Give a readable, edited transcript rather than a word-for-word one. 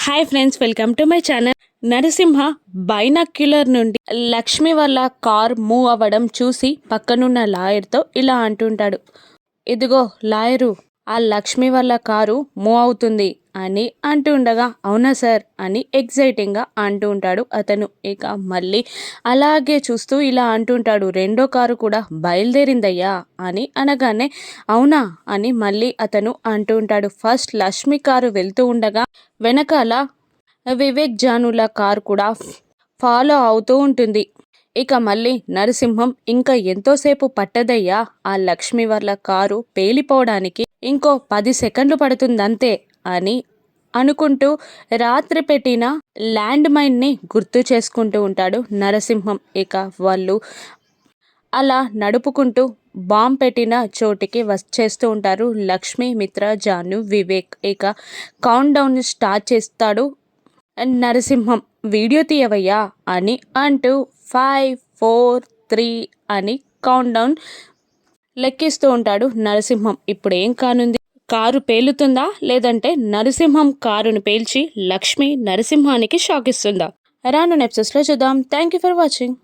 Hi friends, welcome to my channel. Narasimha binocular నుండి లక్ష్మి వాళ్ళ car move అవ్వడం చూసి పక్కనున్న లాయర్తో ఇలా అంటుంటాడు. ఇదిగో లాయరు, ఆ లక్ష్మి వాళ్ళ కారు మూవ్ అవుతుంది అని అంటుండగా, అవునా సార్ అని ఎగ్జైటింగ్గా అంటూ ఉంటాడు అతను. ఇక మళ్ళీ అలాగే చూస్తూ ఇలా అంటుంటాడు, రెండో కారు కూడా బయలుదేరిందయ్యా అని అనగానే, అవునా అని మళ్ళీ అతను అంటూ ఉంటాడు. ఫస్ట్ లక్ష్మి కారు వెళ్తూ ఉండగా వెనకాల వివేక్ జానుల కార్ కూడా ఫాలో అవుతూ ఉంటుంది. ఇక మళ్ళీ నరసింహం, ఇంకా ఎంతోసేపు పట్టదయ్యా ఆ లక్ష్మి వాళ్ళ కారు పేలిపోవడానికి, ఇంకో 10 సెకండ్లు పడుతుందంతే అని అనుకుంటూ రాత్రి పెట్టిన ల్యాండ్ మైన్ని గుర్తు చేసుకుంటూ ఉంటాడు నరసింహం. ఇక వాళ్ళు అలా నడుపుకుంటూ బాంబ్ పెట్టిన చోటికి వచ్చేస్తూ ఉంటారు లక్ష్మి, మిత్ర, జాను, వివేక్. ఇక కౌంట్ డౌన్ స్టార్ట్ చేస్తాడు నరసింహం. వీడియో తీయవయ్యా అని అంటూ 5, 4, 3 అని కౌంట్ డౌన్ లెక్కిస్తూ ఉంటాడు నరసింహం. ఇప్పుడు ఏం కానుంది? కారు పేలుతుందా, లేదంటే నరసింహం కారును పేల్చి లక్ష్మి నరసింహానికి షాక్ ఇస్తుందా? రాను ఎపిసోడ్స్లో చూద్దాం. Thank you for watching.